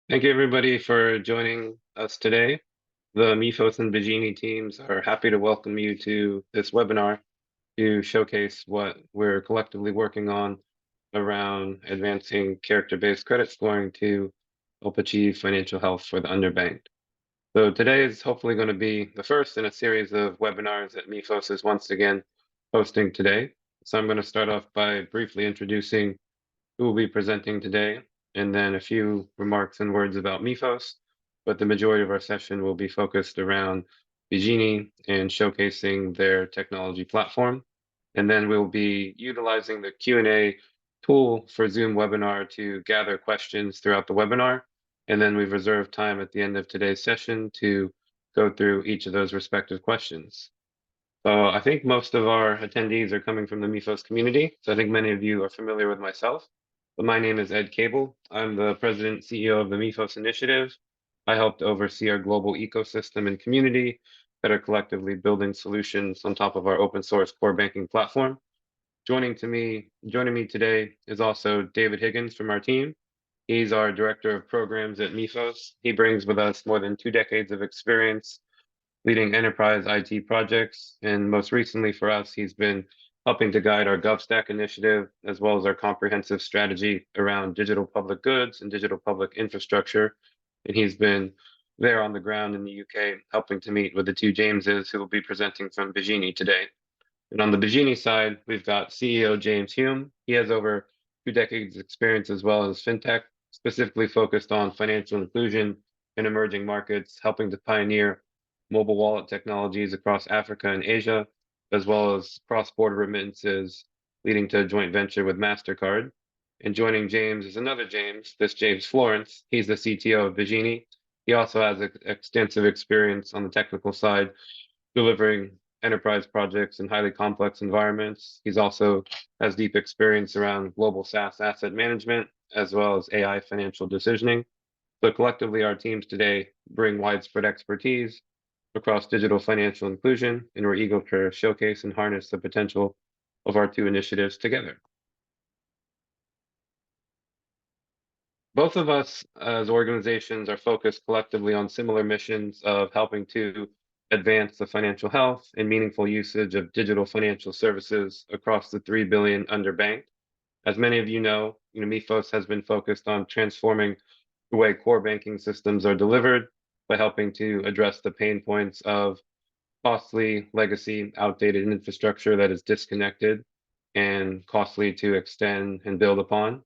Thank you, everybody, for joining us today. The Mifos and Begini teams are happy to welcome you to this webinar to showcase what we're collectively working on around advancing character-based credit scoring to help achieve financial health for the underbanked. So today is hopefully going to be the first in a series of webinars that Mifos is once again hosting today. So I'm going to start off by briefly introducing who will be presenting today, and then a few remarks and words about Mifos, but the majority of our session will be focused around Begini and showcasing their technology platform. And then we'll be utilizing the Q&A tool for Zoom webinar to gather questions throughout the webinar. And then we've reserved time at the end of today's session to go through each of those respective questions. So I think most of our attendees are coming from the Mifos community. So I think many of you are familiar with myself. But my name is Ed Cable. I'm the president and CEO of the Mifos Initiative. I helped oversee our global ecosystem and community that are collectively building solutions on top of our open source core banking platform. Joining me today is also David Higgins from our team. He's our director of programs at Mifos. He brings with us more than 2 decades of experience leading enterprise IT projects. And most recently for us, he's been helping to guide our GovStack initiative, as well as our comprehensive strategy around digital public goods and digital public infrastructure. And he's been there on the ground in the UK, helping to meet with the two Jameses who will be presenting from Begini today. And on the Begini side, we've got CEO James Hume. He has over 2 decades experience as well as fintech, specifically focused on financial inclusion in emerging markets, helping to pioneer mobile wallet technologies across Africa and Asia, as well as cross-border remittances, leading to a joint venture with MasterCard. And joining James is another James, this James Florence. He's the CTO of Begini. He also has extensive experience on the technical side, delivering enterprise projects in highly complex environments. He's also has deep experience around global SaaS asset management, as well as AI financial decisioning. So collectively, our teams today bring widespread expertise across digital financial inclusion, and we're eager to showcase and harness the potential of our two initiatives together. Both of us as organizations are focused collectively on similar missions of helping to advance the financial health and meaningful usage of digital financial services across the 3 billion underbanked. As many of you know, Mifos has been focused on transforming the way core banking systems are delivered by helping to address the pain points of costly legacy outdated infrastructure that is disconnected and costly to extend and build upon.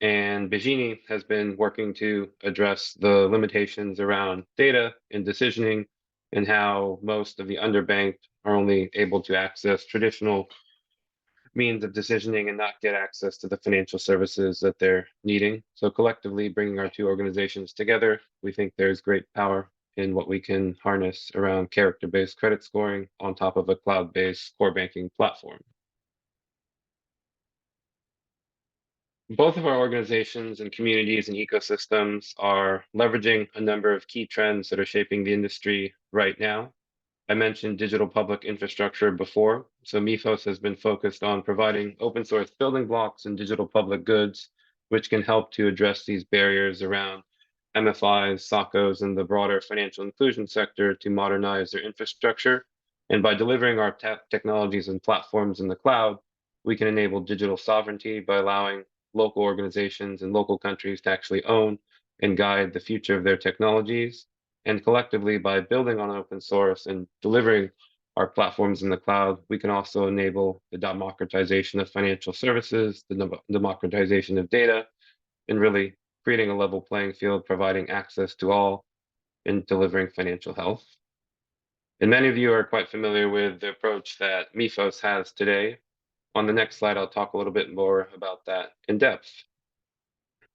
And Begini has been working to address the limitations around data and decisioning and how most of the underbanked are only able to access traditional means of decisioning and not get access to the financial services that they're needing. So collectively bringing our two organizations together, we think there's great power in what we can harness around character-based credit scoring on top of a cloud-based core banking platform. Both of our organizations and communities and ecosystems are leveraging a number of key trends that are shaping the industry right now. I mentioned digital public infrastructure before. So Mifos has been focused on providing open source building blocks and digital public goods, which can help to address these barriers around MFIs, SACCOs, and the broader financial inclusion sector to modernize their infrastructure. And by delivering our technologies and platforms in the cloud, we can enable digital sovereignty by allowing local organizations and local countries to actually own and guide the future of their technologies. And collectively, by building on open source and delivering our platforms in the cloud, we can also enable the democratization of financial services, the democratization of data, and really creating a level playing field, providing access to all, and delivering financial health. And many of you are quite familiar with the approach that Mifos has today. On the next slide, I'll talk a little bit more about that in depth.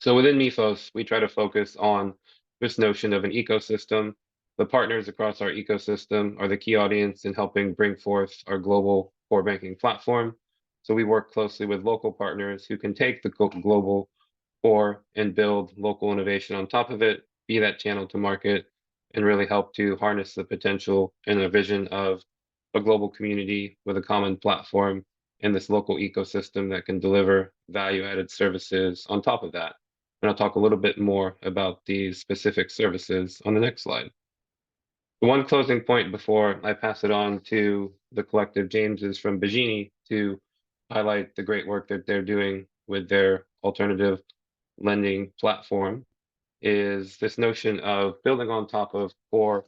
So within Mifos, we try to focus on this notion of an ecosystem. The partners across our ecosystem are the key audience in helping bring forth our global core banking platform. So we work closely with local partners who can take the global core and build local innovation on top of it, be that channel to market, and really help to harness the potential and the vision of a global community with a common platform and this local ecosystem that can deliver value-added services on top of that. and I'll talk a little bit more about these specific services on the next slide. The one closing point before I pass it on to the collective James is from Begini to highlight the great work that they're doing with their alternative lending platform, is this notion of building on top of core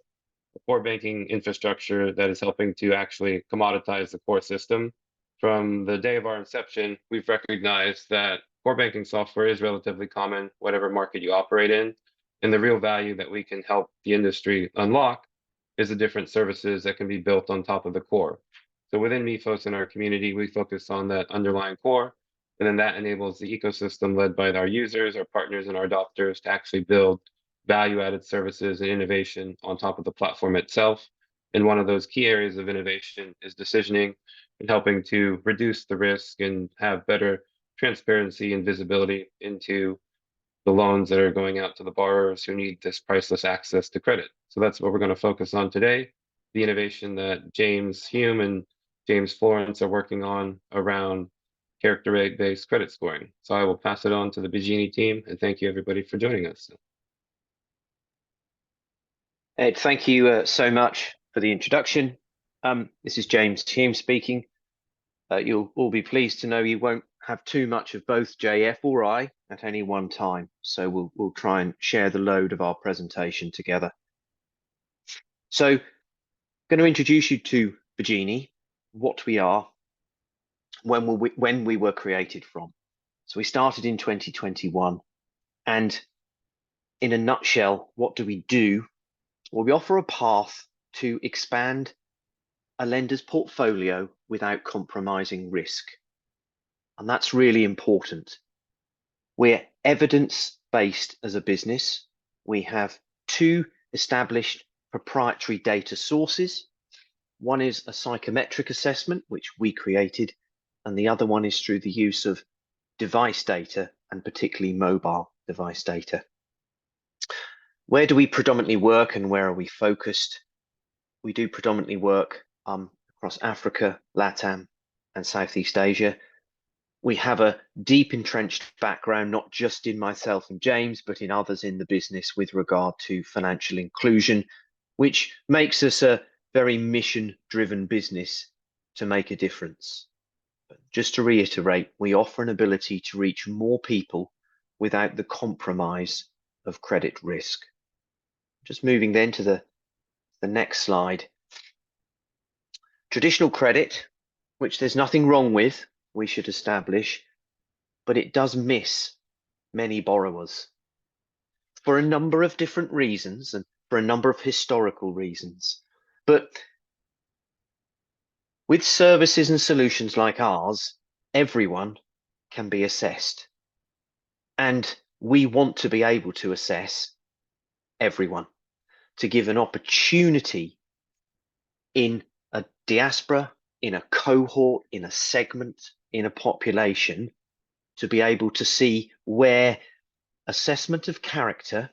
banking infrastructure that is helping to actually commoditize the core system. From the day of our inception, we've recognized that core banking software is relatively common, whatever market you operate in. And the real value that we can help the industry unlock is the different services that can be built on top of the core. So within Mifos in our community, we focus on that underlying core, and then that enables the ecosystem led by our users, our partners, and our adopters to actually build value-added services and innovation on top of the platform itself. And one of those key areas of innovation is decisioning and helping to reduce the risk and have better transparency and visibility into the loans that are going out to the borrowers who need this priceless access to credit. So that's what we're going to focus on today, the innovation that James Hume and James Florence are working on around character-based credit scoring. So I will pass it on to the Begini team, and thank you everybody for joining us. Ed, thank you so much for the introduction. This is James Hume speaking. You'll all be pleased to know you won't have too much of both JF or I at any one time, so we'll try and share the load of our presentation together. So I'm going to introduce you to Begini, what we are, when we were created from. So we started in 2021, and in a nutshell, what do we do? Well, we offer a path to expand a lender's portfolio without compromising risk. And that's really important. We're evidence-based as a business. We have two established proprietary data sources. One is a psychometric assessment, which we created, and the other one is through the use of device data, and particularly mobile device data. Where do we predominantly work and where are we focused? We do predominantly work across Africa, LATAM, and Southeast Asia. We have a deep entrenched background, not just in myself and James, but in others in the business with regard to financial inclusion, which makes us a very mission-driven business to make a difference. But just to reiterate, we offer an ability to reach more people without the compromise of credit risk. Just moving then to the next slide. Traditional credit, which there's nothing wrong with, we should establish, but it does miss many borrowers for a number of different reasons and for a number of historical reasons. But with services and solutions like ours, everyone can be assessed. And we want to be able to assess everyone, to give an opportunity in a diaspora, in a cohort, in a segment, in a population, to be able to see where assessment of character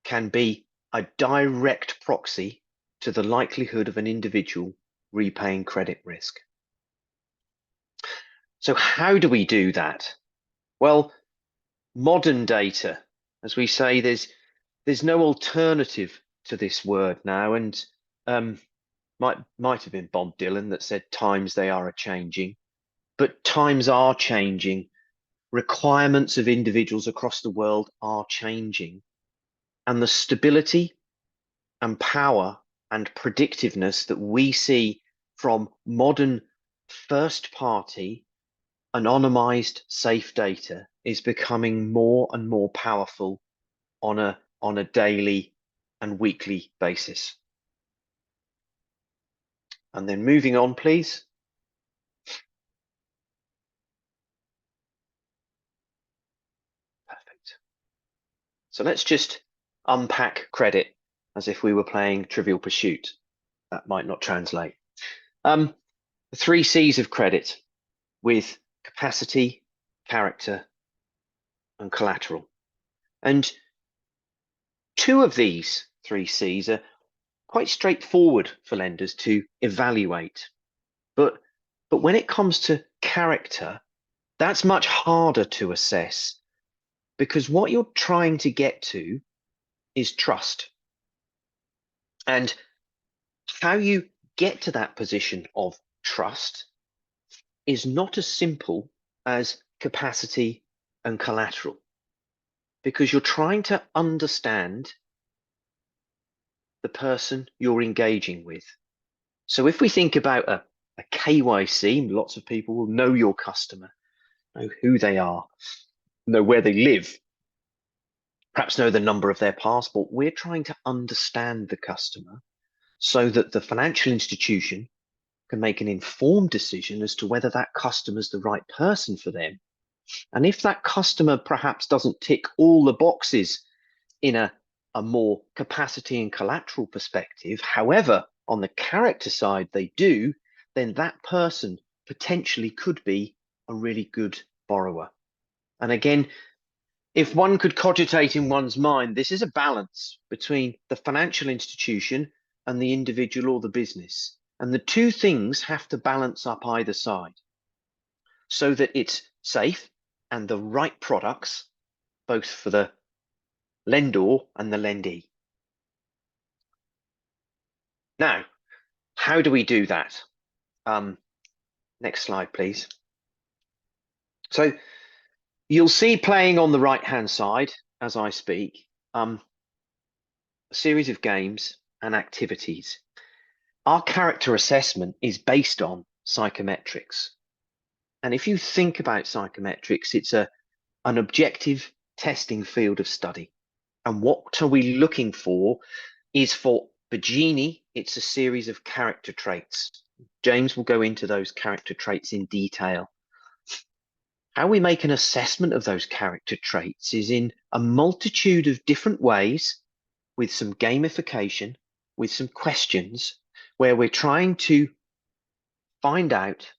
can be a direct proxy to the likelihood of an individual repaying credit risk. So how do we do that? Well, modern data, as we say, there's no alternative to this word now, and might have been Bob Dylan that said times they are a-changing, but times are changing. Requirements of individuals across the world are changing, and the stability and power and predictiveness that we see from modern first-party anonymized safe data is becoming more and more powerful on a daily and weekly basis. And then moving on, please. Perfect. So let's just unpack credit as if we were playing Trivial Pursuit. That might not translate. The 3 C's of credit, with capacity, character, and collateral. And 2 of these 3 C's are quite straightforward for lenders to evaluate. But when it comes to character, that's much harder to assess. because what you're trying to get to is trust. And how you get to that position of trust is not as simple as capacity and collateral, because you're trying to understand the person you're engaging with. So if we think about a KYC, lots of people will know your customer, know who they are, know where they live, perhaps know the number of their passport. We're trying to understand the customer so that the financial institution can make an informed decision as to whether that customer is the right person for them. And if that customer perhaps doesn't tick all the boxes in a more capacity and collateral perspective, however, on the character side they do, then that person potentially could be a really good borrower. And again, if one could cogitate in one's mind, this is a balance between the financial institution and the individual or the business. And the two things have to balance up either side so that it's safe and the right products, both for the lender and the lendee. Now, how do we do that? Next slide, please. So you'll see playing on the right-hand side as I speak, a series of games and activities. Our character assessment is based on psychometrics. And if you think about psychometrics, it's an objective testing field of study. And what are we looking for is for Begini, it's a series of character traits. James will go into those character traits in detail. How we make an assessment of those character traits is in a multitude of different ways, with some gamification, with some questions, where we're trying to find out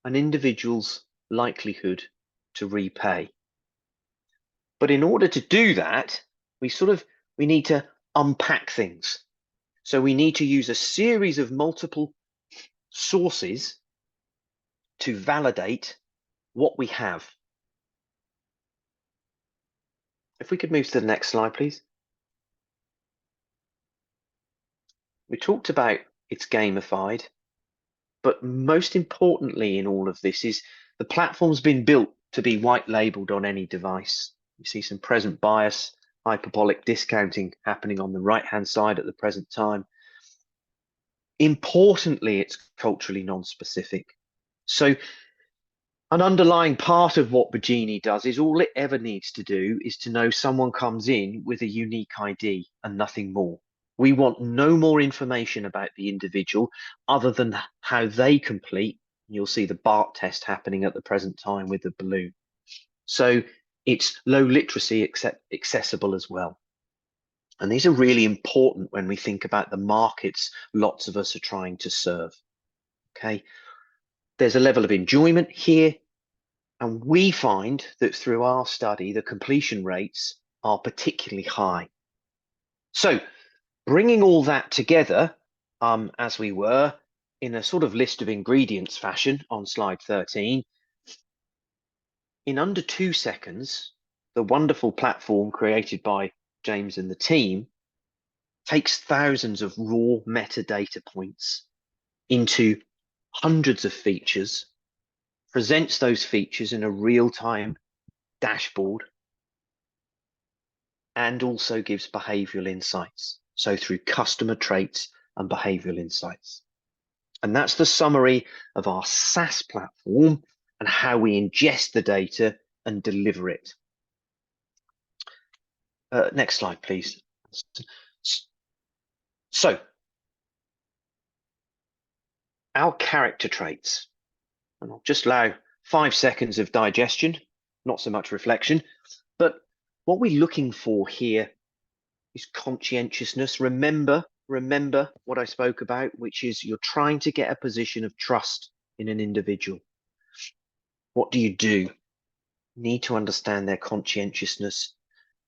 an individual's likelihood to repay. But in order to do that, we need to unpack things. So we need to use a series of multiple sources to validate what we have. If we could move to the next slide, please. We talked about it's gamified, but most importantly in all of this is the platform's been built to be white labeled on any device. You see some present bias, hyperbolic discounting happening on the right-hand side at the present time. Importantly, it's culturally non-specific. So an underlying part of what Begini does is all it ever needs to do is to know someone comes in with a unique ID and nothing more. We want no more information about the individual other than how they complete. You'll see the BART test happening at the present time with the balloon. So it's low literacy accessible as well. And these are really important when we think about the markets lots of us are trying to serve. Okay, there's a level of enjoyment here. And we find that through our study, the completion rates are particularly high. So bringing all that together, as we were, in a sort of list of ingredients fashion on slide 13, in under 2 seconds, the wonderful platform created by James and the team takes thousands of raw metadata points into hundreds of features, presents those features in a real-time dashboard, and also gives behavioural insights. So through customer traits and behavioural insights. And that's the summary of our SaaS platform and how we ingest the data and deliver it. Next slide, please. So our character traits, and I'll just allow 5 seconds of digestion, not so much reflection, but what we're looking for here is conscientiousness. Remember what I spoke about, which is you're trying to get a position of trust in an individual. What do? You need to understand their conscientiousness.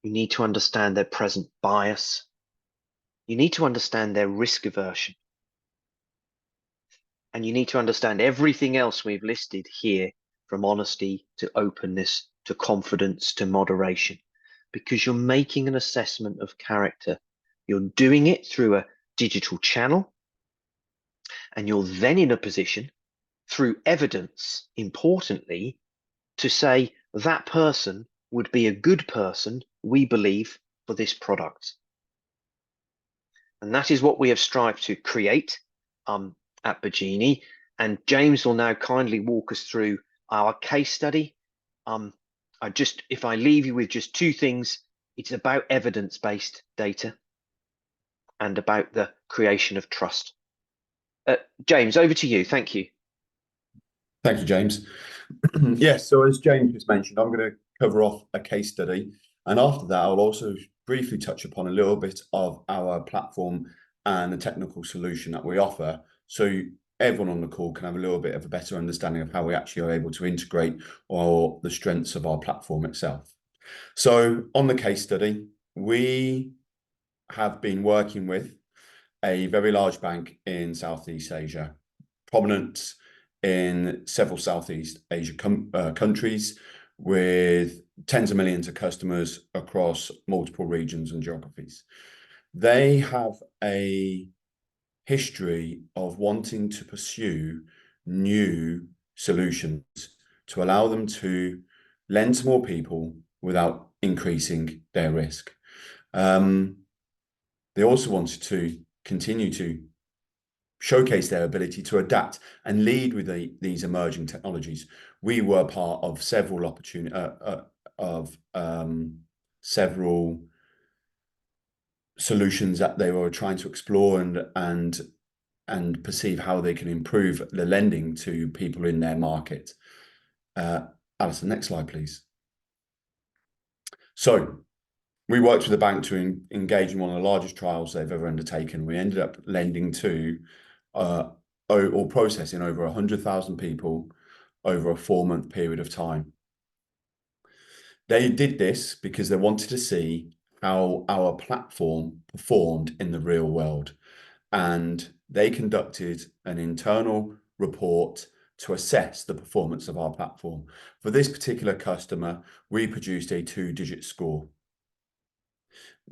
You need to understand their present bias. You need to understand their risk aversion. And you need to understand everything else we've listed here, from honesty to openness to confidence to moderation. because you're making an assessment of character. You're doing it through a digital channel, and you're then in a position, through evidence, importantly, to say that person would be a good person, we believe, for this product. And that is what we have strived to create at Begini. And James will now kindly walk us through our case study. If I leave you with just two things, it's about evidence-based data and about the creation of trust. James, over to you. Thank you. Thank you, James. Yes, so as James just mentioned, I'm going to cover off a case study. And after that, I'll also briefly touch upon a little bit of our platform and the technical solution that we offer, so everyone on the call can have a little bit of a better understanding of how we actually are able to integrate or the strengths of our platform itself. So on the case study, we have been working with a very large bank in Southeast Asia, prominent in several Southeast Asia countries, with tens of millions of customers across multiple regions and geographies. They have a history of wanting to pursue new solutions to allow them to lend to more people without increasing their risk. They also wanted to continue to showcase their ability to adapt and lead with these emerging technologies. We were part of several several solutions that they were trying to explore and perceive how they can improve the lending to people in their market. Alison, next slide, please. So we worked with the bank to engage in one of the largest trials they've ever undertaken. We ended up lending to or processing over 100,000 people over a 4-month period of time. They did this because they wanted to see how our platform performed in the real world. And they conducted an internal report to assess the performance of our platform. For this particular customer, we produced a 2-digit score.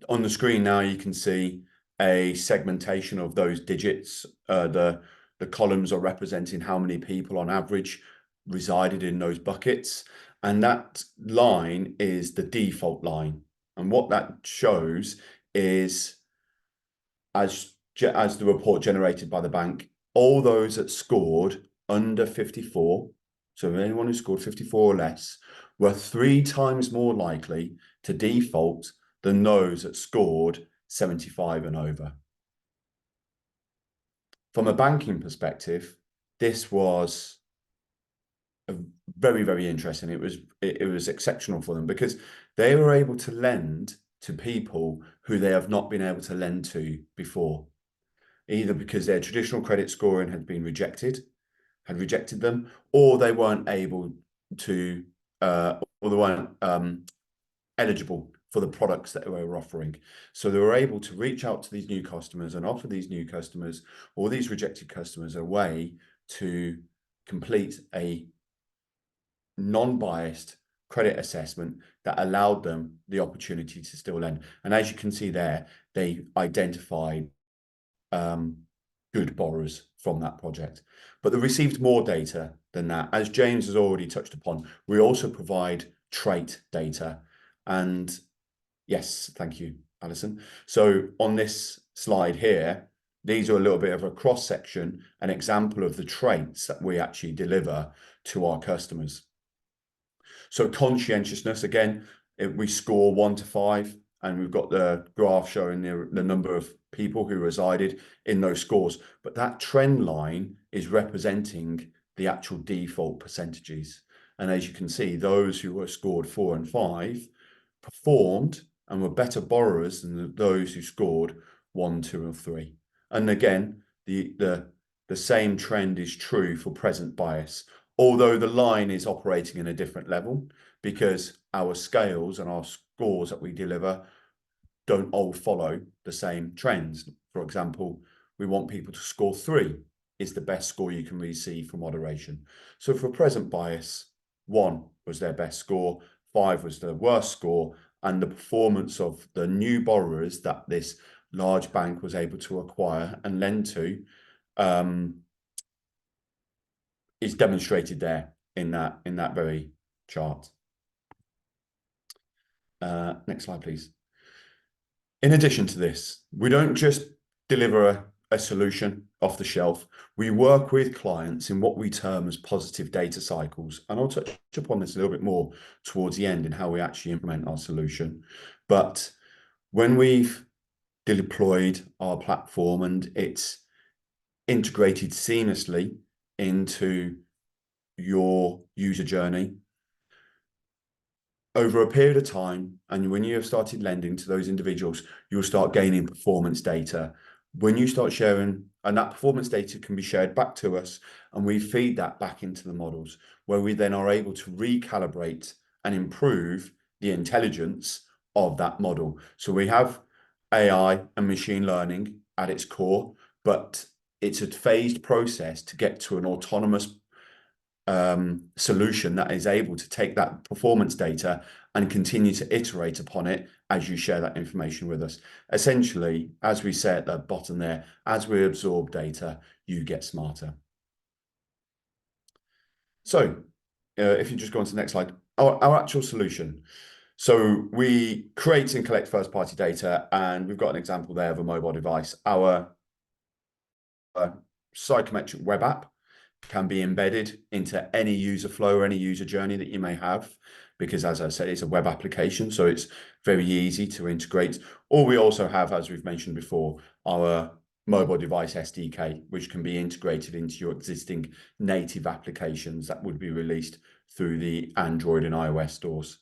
On the screen now, you can see a segmentation of those digits. The columns are representing how many people on average resided in those buckets. And that line is the default line. And what that shows is, as the report generated by the bank, all those that scored under 54, so anyone who scored 54 or less, were 3 times more likely to default than those that scored 75 and over. From a banking perspective, this was very, very interesting. It was exceptional for them because they were able to lend to people who they have not been able to lend to before, either because their traditional credit scoring had rejected them, or they weren't able to, or they weren't eligible for the products that we were offering. So they were able to reach out to these new customers and offer these new customers or these rejected customers a way to complete a non-biased credit assessment that allowed them the opportunity to still lend. And as you can see there, they identified good borrowers from that project. But they received more data than that. As James has already touched upon, we also provide trait data. And yes, thank you, Alison. So on this slide here, these are a little bit of a cross-section, an example of the traits that we actually deliver to our customers. So conscientiousness, again, we score 1 to 5, and we've got the graph showing the number of people who resided in those scores. But that trend line is representing the actual default percentages. And as you can see, those who were scored 4 and 5 performed and were better borrowers than those who scored 1, 2, or 3. And again, the same trend is true for present bias, although the line is operating in a different level because our scales and our scores that we deliver don't all follow the same trends. For example, we want people to score 3 is the best score you can receive for moderation. So for present bias, 1 was their best score, 5 was the worst score, and the performance of the new borrowers that this large bank was able to acquire and lend to is demonstrated there in that very chart. Next slide, please. In addition to this, we don't just deliver a solution off the shelf. We work with clients in what we term as positive data cycles. And I'll touch upon this a little bit more towards the end in how we actually implement our solution. But when we've deployed our platform and it's integrated seamlessly into your user journey, over a period of time, and when you have started lending to those individuals, you'll start gaining performance data. When you start sharing, and that performance data can be shared back to us, and we feed that back into the models, where we then are able to recalibrate and improve the intelligence of that model. So we have AI and machine learning at its core, but it's a phased process to get to an autonomous solution that is able to take that performance data and continue to iterate upon it as you share that information with us. Essentially, as we say at the bottom there, as we absorb data, you get smarter. So if you just go on to the next slide, our actual solution. So we create and collect first-party data, and we've got an example there of a mobile device. Our psychometric web app can be embedded into any user flow or any user journey that you may have, because as I said, it's a web application, so it's very easy to integrate. Or we also have, as we've mentioned before, our mobile device SDK, which can be integrated into your existing native applications that would be released through the Android and iOS stores.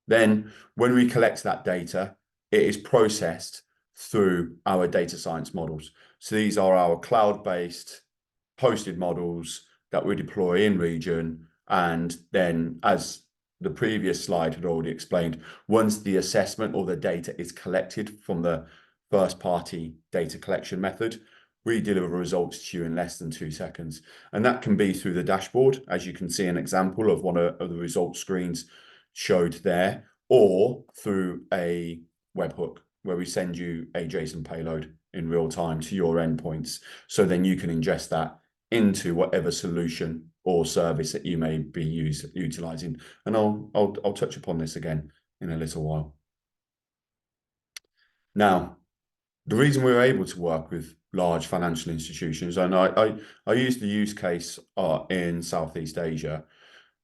Then when we collect that data, it is processed through our data science models. So these are our cloud-based hosted models that we deploy in region. And then, as the previous slide had already explained, once the assessment or the data is collected from the first party data collection method, we deliver results to you in less than 2 seconds. And that can be through the dashboard, as you can see an example of one of the result screens showed there, or through a webhook where we send you a JSON payload in real time to your endpoints. So then you can ingest that into whatever solution or service that you may be utilizing. And I'll touch upon this again in a little while. Now, the reason we're able to work with large financial institutions, and I use the use case in Southeast Asia,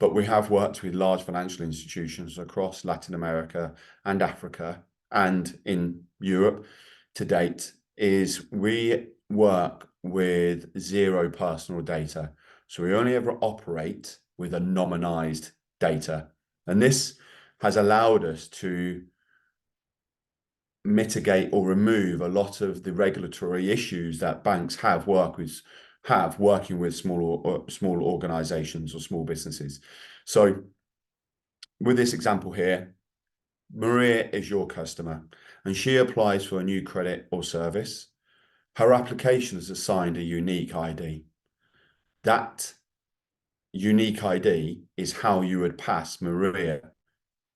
but we have worked with large financial institutions across Latin America and Africa and in Europe to date, is we work with zero personal data. So we only ever operate with anonymized data. And this has allowed us to mitigate or remove a lot of the regulatory issues that banks have working with small organizations or small businesses. So with this example here, Maria is your customer and she applies for a new credit or service. Her application is assigned a unique ID. That unique ID is how you would pass Marie,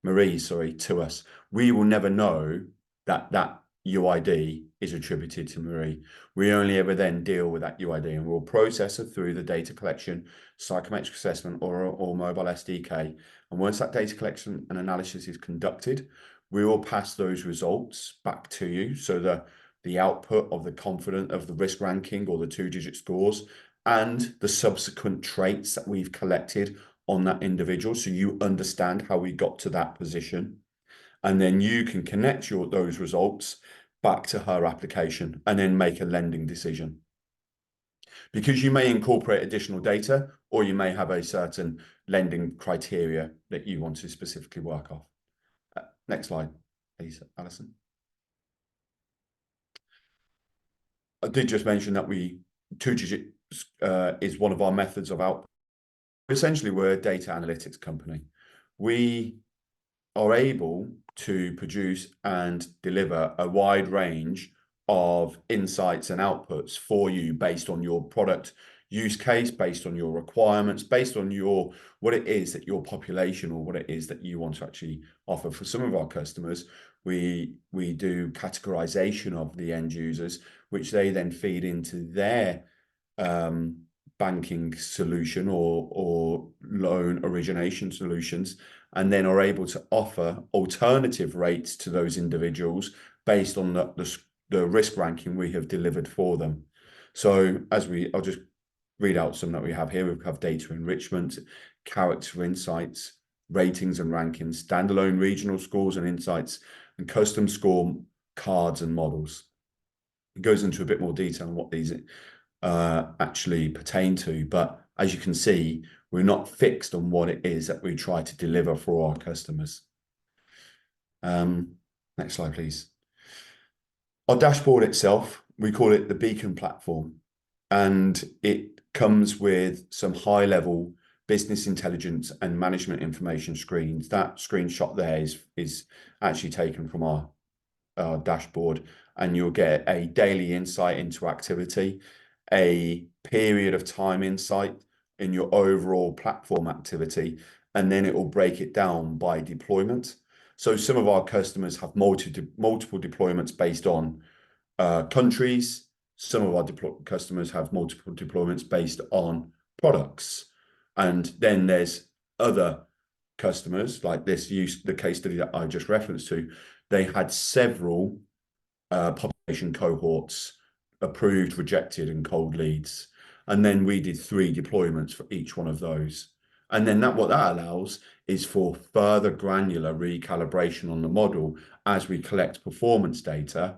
to us. We will never know that UID is attributed to Marie. We only ever then deal with that UID, and we'll process it through the data collection, psychometric assessment, or mobile SDK. And once that data collection and analysis is conducted, we will pass those results back to you. So the output of the risk ranking or the 2-digit scores and the subsequent traits that we've collected on that individual, so you understand how we got to that position. And then you can connect those results back to her application and then make a lending decision. Because you may incorporate additional data, or you may have a certain lending criteria that you want to specifically work off. Next slide, please, Alison. I did just mention that 2-digit is one of our methods of output. Essentially, we're a data analytics company. We are able to produce and deliver a wide range of insights and outputs for you based on your product, use case, based on your requirements, based on your what it is that your population or what it is that you want to actually offer. For some of our customers, we do categorization of the end users, which they then feed into their banking solution or loan origination solutions, and then are able to offer alternative rates to those individuals based on the risk ranking we have delivered for them. So I'll just read out some that we have here. We have data enrichment, character insights, ratings and rankings, standalone regional scores and insights, and custom score cards and models. It goes into a bit more detail on what these actually pertain to, but as you can see, we're not fixed on what it is that we try to deliver for our customers. Next slide, please. Our dashboard itself, we call it the Beacon platform, and it comes with some high-level business intelligence and management information screens. That screenshot there is actually taken from our dashboard, and you'll get a daily insight into activity, a period of time insight in your overall platform activity, and then it will break it down by deployment. So some of our customers have multiple deployments based on countries. Some of our customers have multiple deployments based on products. And then there's other customers like the case study that I just referenced to. They had several population cohorts approved, rejected, and cold leads. And then we did 3 deployments for each one of those. And then what that allows is for further granular recalibration on the model as we collect performance data.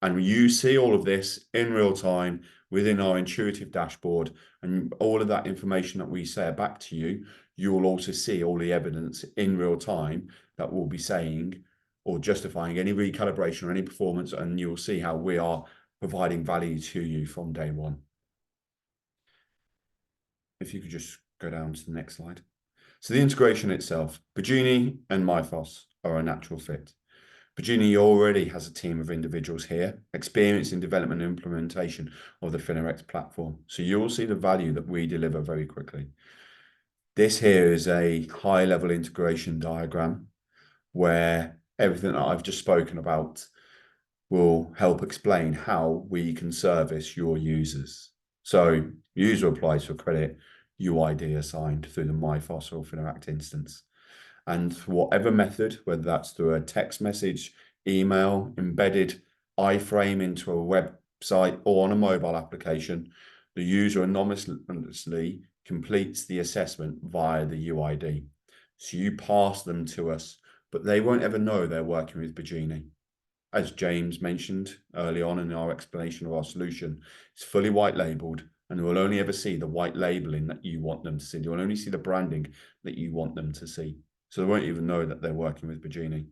And you see all of this in real time within our intuitive dashboard, and all of that information that we say back to you, you will also see all the evidence in real time that will be saying or justifying any recalibration or any performance, and you'll see how we are providing value to you from day one. If you could just go down to the next slide. So the integration itself, Begini and Mifos are a natural fit. Begini already has a team of individuals here, experienced in development and implementation of the Finerex platform. So you will see the value that we deliver very quickly. This here is a high-level integration diagram where everything that I've just spoken about will help explain how we can service your users. So user applies for credit, UID assigned through the Mifos or Finerex instance. And for whatever method, whether that's through a text message, email, embedded iframe into a website or on a mobile application, the user anonymously completes the assessment via the UID. So you pass them to us, but they won't ever know they're working with Begini. As James mentioned early on in our explanation of our solution, it's fully white labeled, and we'll only ever see the white labeling that you want them to see. They will only see the branding that you want them to see. So they won't even know that they're working with Begini.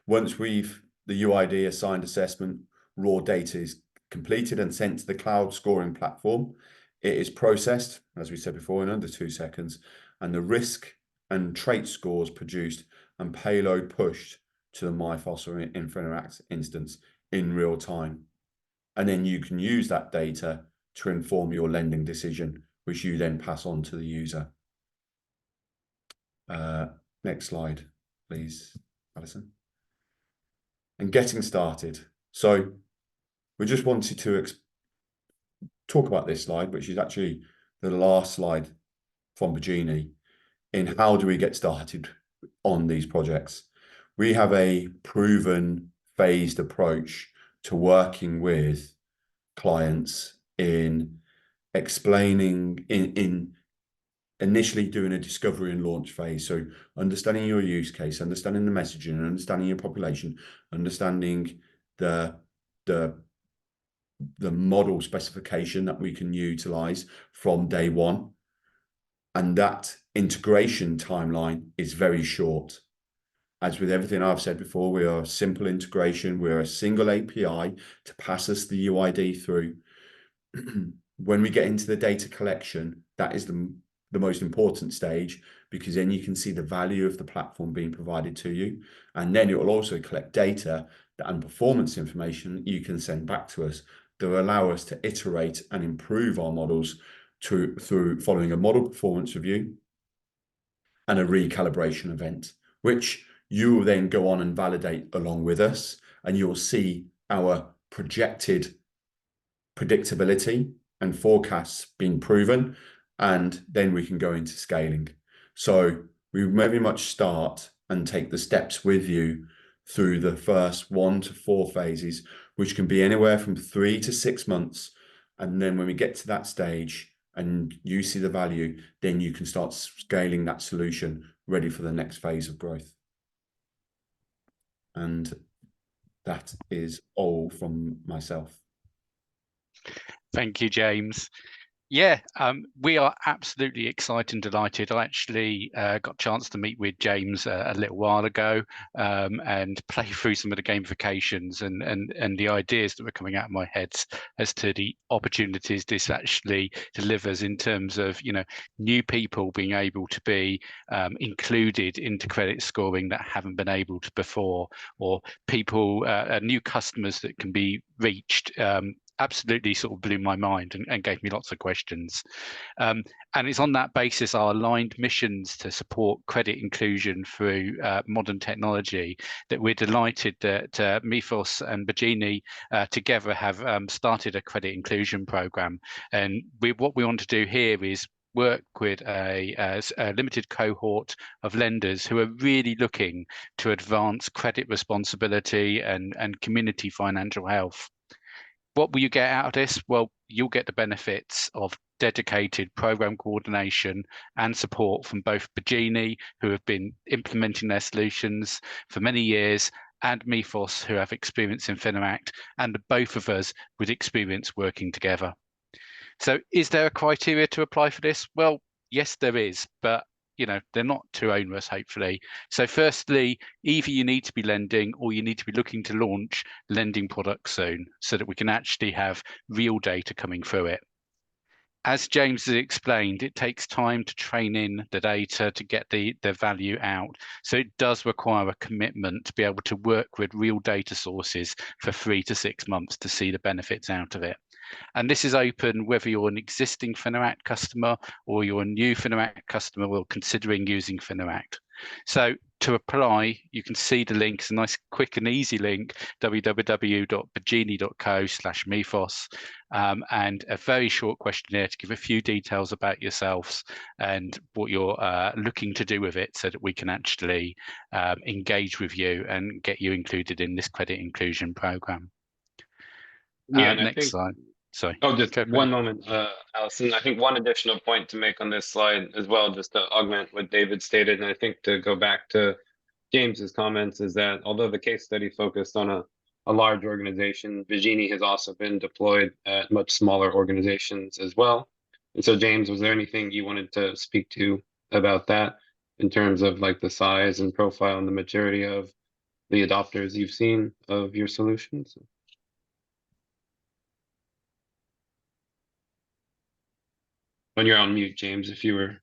Once the UID assigned assessment, raw data is completed and sent to the cloud scoring platform. It is processed, as we said before, in under 2 seconds, and the risk and trait scores produced and payload pushed to the Mifos or Finerex instance in real time. And then you can use that data to inform your lending decision, which you then pass on to the user. Next slide, please, Alison. And getting started. So we just wanted to talk about this slide, which is actually the last slide from Begini, in how do we get started on these projects. We have a proven phased approach to working with clients in explaining, in initially doing a discovery and launch phase. So understanding your use case, understanding the messaging, understanding your population, understanding the model specification that we can utilize from day one. And that integration timeline is very short. As with everything I've said before, we are a simple integration. We're a single API to pass us the UID through. When we get into the data collection, that is the most important stage, because then you can see the value of the platform being provided to you. And then it will also collect data and performance information you can send back to us that will allow us to iterate and improve our models through following a model performance review and a recalibration event, which you will then go on and validate along with us, and you'll see our projected predictability and forecasts being proven, and then we can go into scaling. So we very much start and take the steps with you through the first 1 to 4 phases, which can be anywhere from 3 to 6 months. And then when we get to that stage and you see the value, then you can start scaling that solution ready for the next phase of growth. And that is all from myself. Thank you, James. Yeah, we are absolutely excited and delighted. I actually got a chance to meet with James a little while ago and play through some of the gamifications and the ideas that were coming out of my head as to the opportunities this actually delivers in terms of, you know, new people being able to be included into credit scoring that haven't been able to before, or people, new customers that can be reached. Absolutely sort of blew my mind and gave me lots of questions. And it's on that basis our aligned missions to support credit inclusion through modern technology that we're delighted that Mifos and Begini together have started a credit inclusion program. And what we want to do here is work with a limited cohort of lenders who are really looking to advance credit responsibility and community financial health. What will you get out of this? Well, you'll get the benefits of dedicated program coordination and support from both Begini, who have been implementing their solutions for many years, and Mifos, who have experience in Fineract, and both of us with experience working together. So is there a criteria to apply for this? Well, yes, there is, but you know, they're not too onerous, hopefully. So firstly, either you need to be lending or you need to be looking to launch lending products soon so that we can actually have real data coming through it. As James has explained, it takes time to train in the data to get the value out. So it does require a commitment to be able to work with real data sources for 3 to 6 months to see the benefits out of it. And this is open whether you're an existing Fineract customer or you're a new Fineract customer or considering using Fineract. So to apply, you can see the link. It's a nice, quick and easy link, www.begini.co/Mifos, and a very short questionnaire to give a few details about yourselves and what you're looking to do with it so that we can actually engage with you and get you included in this credit inclusion program. Yeah, and I next think, slide. Sorry. oh, just one moment, Alison. I think one additional point to make on this slide as well, just to augment what David stated, and I think to go back to James's comments, is that although the case study focused on a large organization, Begini has also been deployed at much smaller organizations as well. And so, James, was there anything you wanted to speak to about that in terms of like the size and profile and the maturity of the adopters you've seen of your solutions? When you're on mute, James, if you were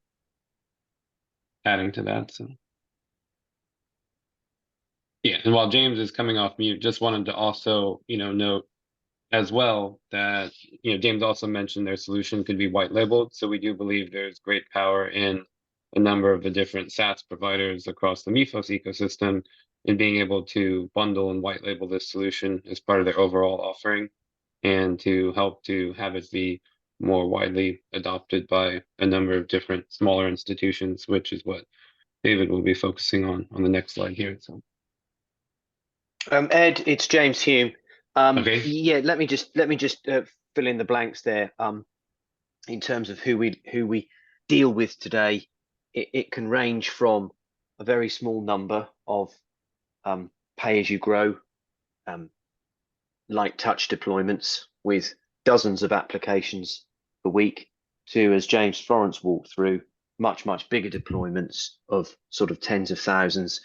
adding to that. So yeah, and while James is coming off mute, just wanted to also, you know, note as well that, you know, James also mentioned their solution could be white labeled. So we do believe there's great power in a number of the different SaaS providers across the Mifos ecosystem in being able to bundle and white label this solution as part of their overall offering, and to help to have it be more widely adopted by a number of different smaller institutions, which is what David will be focusing on the next slide here. So, Ed, it's James Hume. okay. Yeah, let me just fill in the blanks there. In terms of who we deal with today, it can range from a very small number of pay as you grow, light touch deployments with dozens of applications per week, to, as James Florence walked through, much bigger deployments of sort of tens of thousands.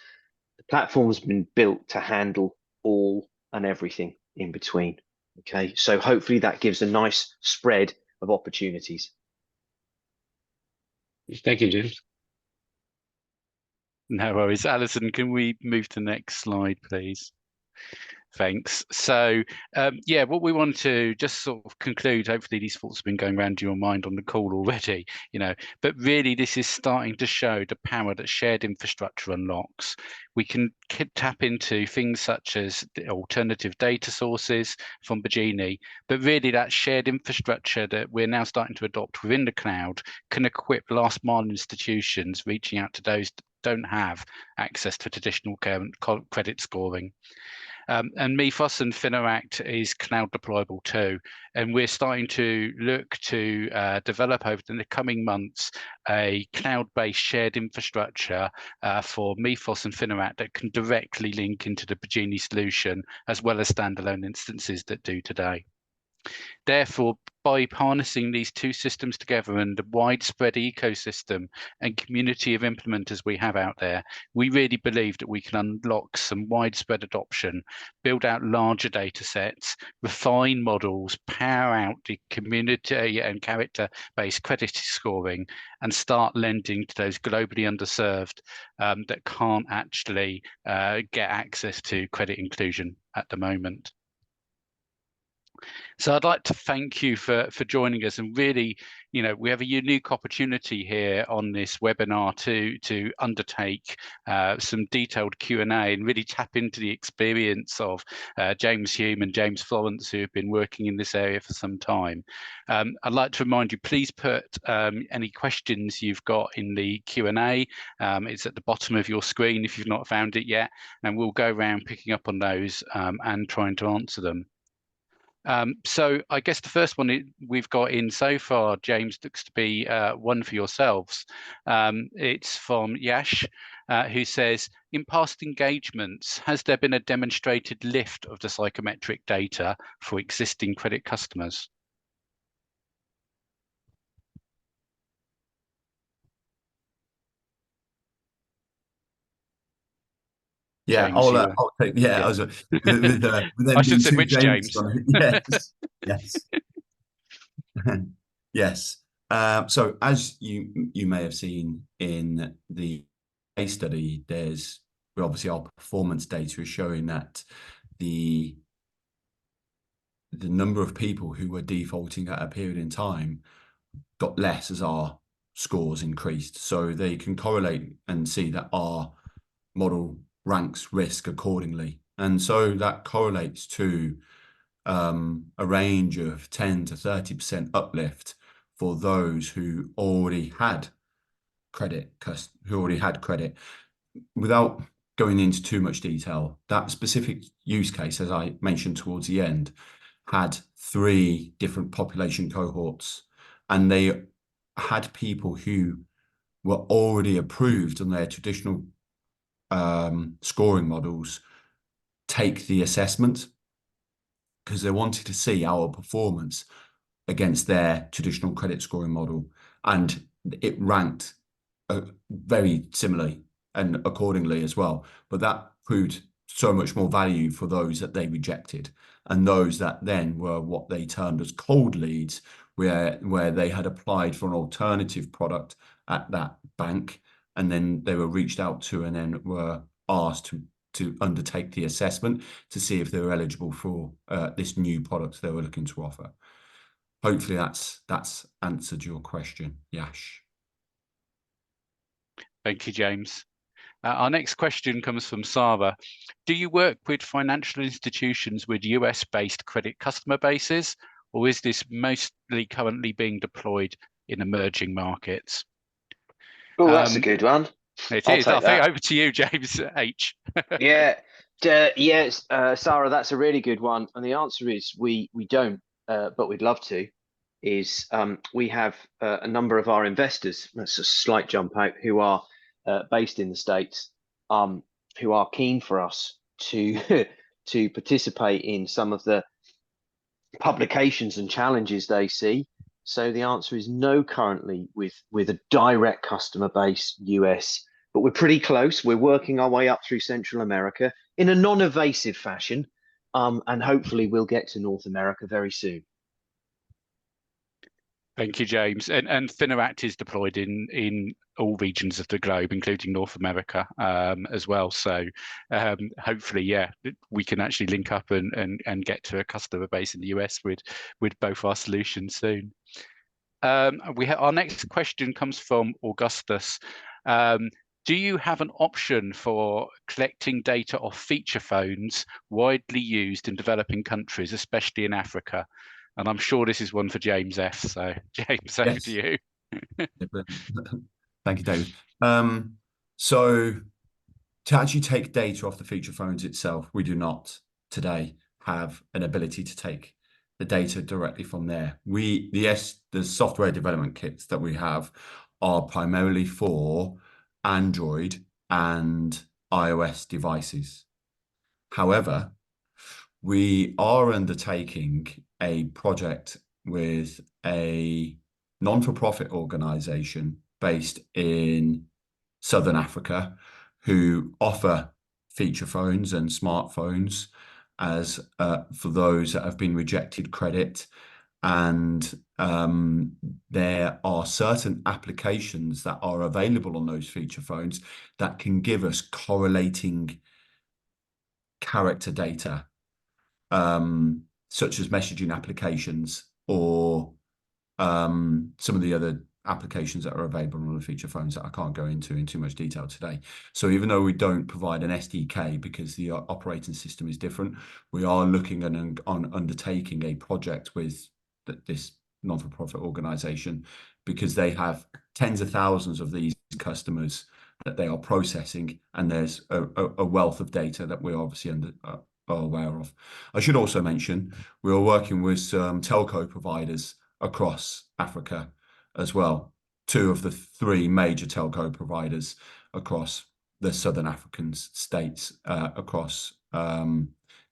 The platform's been built to handle all and everything in between. Okay, so hopefully that gives a nice spread of opportunities. Thank you, James. No worries. Alison, can we move to the next slide, please? Thanks. So, yeah, what we want to just sort of conclude, hopefully these thoughts have been going around your mind on the call already, but really this is starting to show the power that shared infrastructure unlocks. We can tap into things such as the alternative data sources from Begini, but really that shared infrastructure that we're now starting to adopt within the cloud can equip last mile institutions reaching out to those that don't have access to traditional credit scoring. And Mifos and Fineract is cloud deployable too. And we're starting to look to develop over the coming months a cloud-based shared infrastructure for Mifos and Fineract that can directly link into the Begini solution, as well as standalone instances that do today. Therefore, by harnessing these two systems together and the widespread ecosystem and community of implementers we have out there, we really believe that we can unlock some widespread adoption, build out larger data sets, refine models, power out the community and character-based credit scoring, and start lending to those globally underserved that can't actually get access to credit inclusion at the moment. So I'd like to thank you for joining us, and really, we have a unique opportunity here on this webinar to undertake some detailed Q&A and really tap into the experience of James Hume and James Florence, who have been working in this area for some time. I'd like to remind you, please put any questions you've got in the Q&A. It's at the bottom of your screen if you've not found it yet, and we'll go around picking up on those and trying to answer them. So I guess the first one we've got in so far, James, looks to be one for yourselves. It's from Yash, who says, in past engagements, has there been a demonstrated lift of the psychometric data for existing credit customers? Yeah, James, I'll take. Yeah, yeah. I was with them I should being say two which James. Yes, yes, yes. So as you may have seen in the case study, obviously our performance data is showing that the number of people who were defaulting at a period in time got less as our scores increased. So they can correlate and see that our model ranks risk accordingly. And so that correlates to a range of 10 to 30% uplift for those who already had credit, Without going into too much detail, that specific use case, as I mentioned towards the end, had 3 different population cohorts, and they had people who were already approved on their traditional scoring models take the assessment because they wanted to see our performance against their traditional credit scoring model, and it ranked very similarly and accordingly as well. But that proved so much more value for those that they rejected, and those that then were what they termed as cold leads, where they had applied for an alternative product at that bank, and then they were reached out to and then were asked to undertake the assessment to see if they were eligible for this new product they were looking to offer. Hopefully that's answered your question, Yash. Thank you, James. Our next question comes from Sarah. Do you work with financial institutions with US-based credit customer bases, or is this mostly currently being deployed in emerging markets? Oh, that's a good one. It is. I think over to you, James H. Yeah, yes, Sarah, that's a really good one. And the answer is we don't, but we'd love to. We have a number of our investors, that's a slight jump out, who are based in the States, who are keen for us to to participate in some of the publications and challenges they see. So the answer is no currently with a direct customer base US, but we're pretty close. We're working our way up through Central America in a non-evasive fashion, and hopefully we'll get to North America very soon. Thank you, James. And Fineract is deployed in all regions of the globe, including North America as well. So hopefully, yeah, we can actually link up and get to a customer base in the US with both our solutions soon. Our next question comes from Augustus. Do you have an option for collecting data off feature phones widely used in developing countries, especially in Africa? And I'm sure this is one for James F. So James, over to you. Thank you, David. So to actually take data off the feature phones itself, we do not today have an ability to take the data directly from there. The software development kits that we have are primarily for Android and iOS devices. However, we are undertaking a project with a non-for-profit organization based in Southern Africa who offer feature phones and smartphones as for those that have been rejected credit. And there are certain applications that are available on those feature phones that can give us correlating character data, such as messaging applications or some of the other applications that are available on the feature phones that I can't go into in too much detail today. So even though we don't provide an SDK because the operating system is different, we are looking on undertaking a project with this non-for-profit organization because they have tens of thousands of these customers that they are processing, and there's a wealth of data that we're obviously are aware of. I should also mention we are working with some telco providers across Africa as well. 2 of the 3 major telco providers across the Southern African states, across Ghana,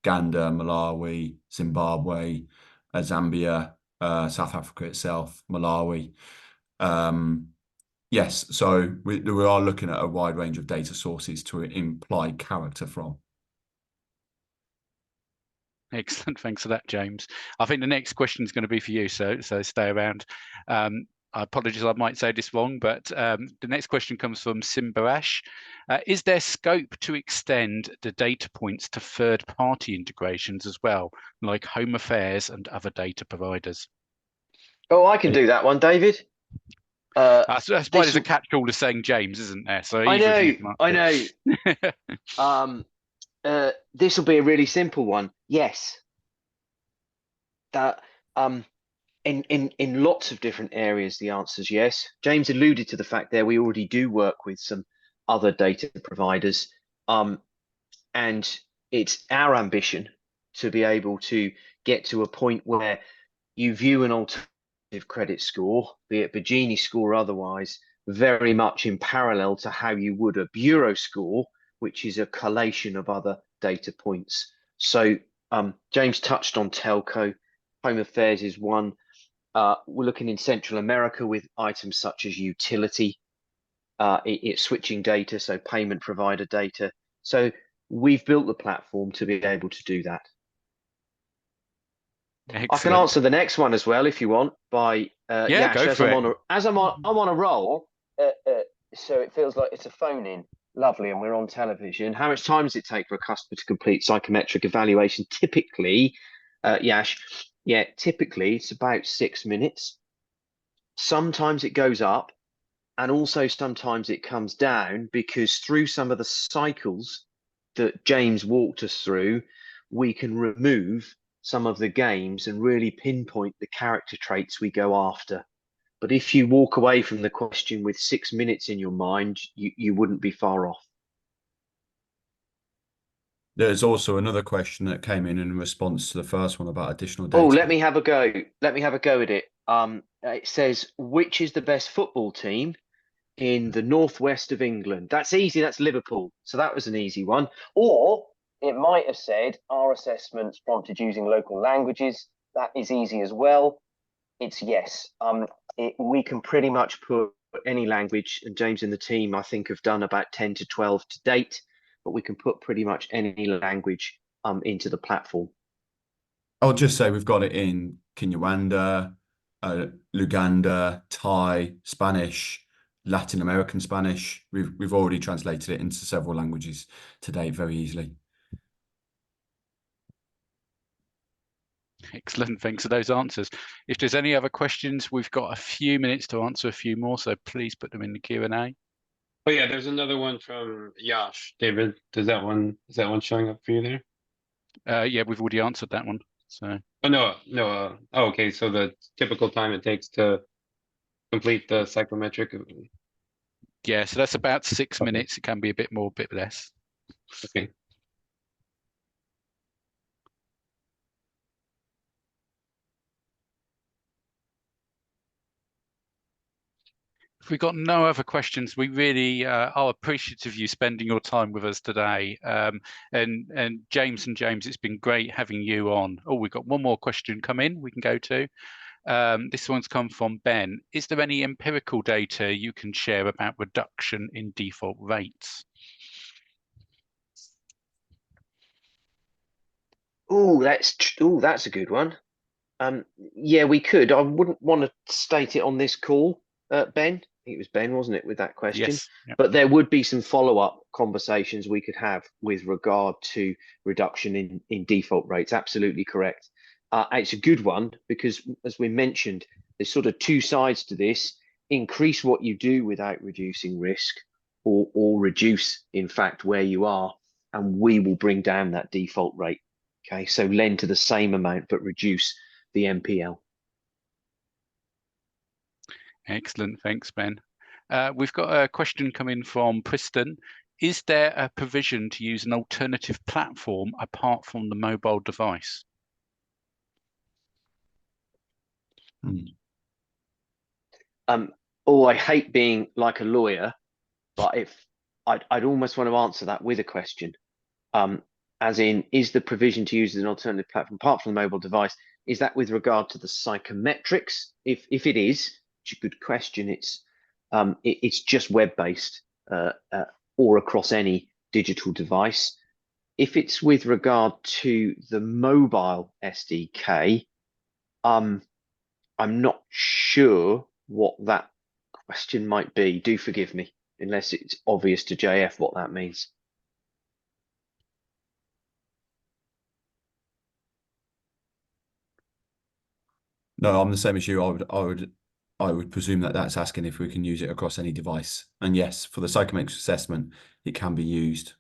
Malawi, Zimbabwe, Zambia, South Africa itself, Malawi. Yes, so we are looking at a wide range of data sources to imply character from. Excellent, thanks for that, James. I think the next question is going to be for you, so stay around. I apologize, I might say this wrong, but the next question comes from Simbarash. Is there scope to extend the data points to third-party integrations as well, like Home Affairs and other data providers? Oh, I can do that one, David. That's why there's a catch-all to saying James, isn't there? So I know. This will be a really simple one. Yes. That in lots of different areas, the answer is yes. James alluded to the fact there we already do work with some other data providers, and it's our ambition to be able to get to a point where you view an alternative credit score, be it Begini score or otherwise, very much in parallel to how you would a bureau score, which is a collation of other data points. So James touched on telco. Home Affairs is one. We're looking in Central America with items such as utility, it's switching data, so payment provider data. So we've built the platform to be able to do that. Excellent. I can answer the next one as well if you want. By yeah, Yash, go for it. I'm on a roll, so it feels like it's a phone in. Lovely, and we're on television. How much time does it take for a customer to complete psychometric evaluation? Typically, Yash, yeah, typically it's about 6 minutes. Sometimes it goes up, and also sometimes it comes down because through some of the cycles that James walked us through, we can remove some of the games and really pinpoint the character traits we go after. But if you walk away from the question with 6 minutes in your mind, you wouldn't be far off. There's also another question that came in response to the first one about additional data. Oh, let me have a go. Let me have a go at it. It says, which is the best football team in the northwest of England? That's easy. That's Liverpool. So that was an easy one. Or it might have said, our assessments prompted using local languages. That is easy as well. It's yes. We can pretty much put any language, and James and the team, I think, have done about 10 to 12 to date, but we can put pretty much any language into the platform. I'll just say we've got it in Kinyarwanda, Luganda, Thai, Spanish, Latin American Spanish. We've already translated it into several languages today very easily. Excellent. Thanks for those answers. If there's any other questions, we've got a few minutes to answer a few more, so please put them in the Q&A. Oh yeah, there's another one from Yash. David, is that one showing up for you there? Yeah, we've already answered that one. So Oh no, no. Oh, okay. So the typical time it takes to complete the psychometric. yeah, so that's about 6 Okay. minutes. It can be a bit more, a bit less. Okay. If we've got no other questions, we really are appreciative of you spending your time with us today. And James, it's been great having you on. Oh, we've got one more question come in we can go to. This one's come from Ben. Is there any empirical data you can share about reduction in default rates? That's a good one. Yeah, we could. I wouldn't want to state it on this call, Ben. I think it was Ben, wasn't it, with that question? Yes. Yep. But there would be some follow-up conversations we could have with regard to reduction in default rates. Absolutely correct. It's a good one because, as we mentioned, there's sort of two sides to this. Increase what you do without reducing risk, or reduce, in fact, where you are, and we will bring down that default rate. Okay, so lend to the same amount but reduce the MPL. Excellent. Thanks, Ben. We've got a question coming from Preston. Is there a provision to use an alternative platform apart from the mobile device? I hate being like a lawyer, but if I'd almost want to answer that with a question. As in, is the provision to use an alternative platform apart from the mobile device, is that with regard to the psychometrics? If it is, it's a good question. It's just web-based or across any digital device. If it's with regard to the mobile SDK, I'm not sure what that question might be. Do forgive me, unless it's obvious to JF what that means. No, I'm the same as you. I would presume that that's asking if we can use it across any device. And yes, for the psychometric assessment, it can be used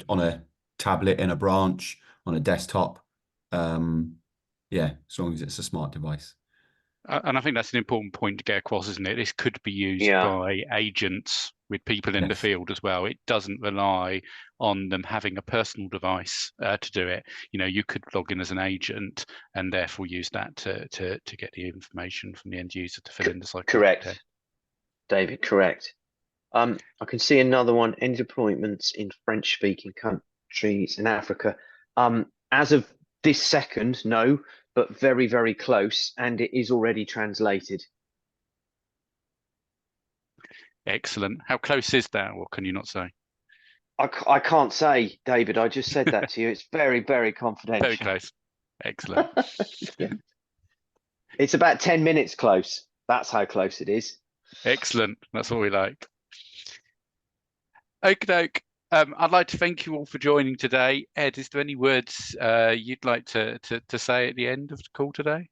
on a tablet, in a branch, on a desktop. Yeah, as long as it's a smart device. And I think that's an important point to get across, isn't it? This could be used by agents with people in the field as well. It doesn't rely on them having a personal device to do it. You know, you could log in as an agent and therefore use that to get the information from the end user to fill in the psychometric test. David, correct. I can see another one, any deployments in French-speaking countries in Africa. As of this second, no, but very, very close, and it is already translated. Excellent. How close is that, or can you not say? I can't say, David. I just said that to you. It's very, very confidential. Very close. Excellent. Yeah. It's about 10 minutes close. That's how close it is. Excellent. That's what we like. Okie doke. I'd like to thank you all for joining today. Ed, is there any words you'd like to say at the end of the call today?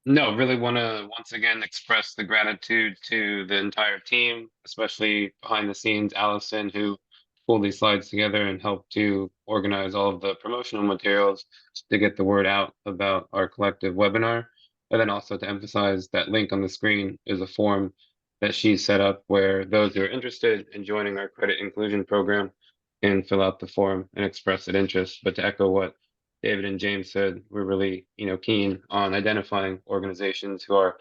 No, really want to once again express the gratitude to the entire team, especially behind the scenes, Allison, who pulled these slides together and helped to organize all of the promotional materials to get the word out about our collective webinar. And then also to emphasize that link on the screen is a form that she's set up where those who are interested in joining our credit inclusion program can fill out the form and express an interest. But to echo what David and James said, we're really, keen on identifying organizations who are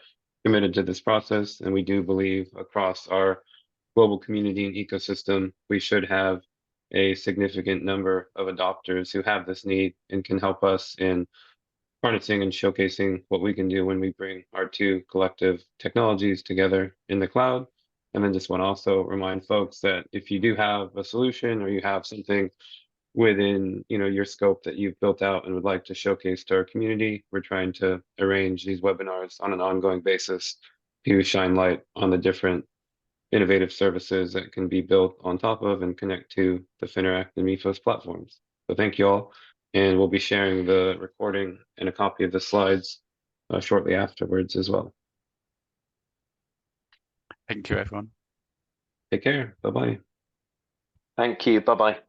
committed to this process. And we do believe across our global community and ecosystem, we should have a significant number of adopters who have this need and can help us in harnessing and showcasing what we can do when we bring our two collective technologies together in the cloud. And then just want to also remind folks that if you do have a solution or you have something within, your scope that you've built out and would like to showcase to our community. We're trying to arrange these webinars on an ongoing basis to shine light on the different innovative services that can be built on top of and connect to the Fineract and Mifos platforms. So thank you all, and we'll be sharing the recording and a copy of the slides shortly afterwards as well. Thank you, everyone. Take care. Bye-bye. Thank you. Bye-bye.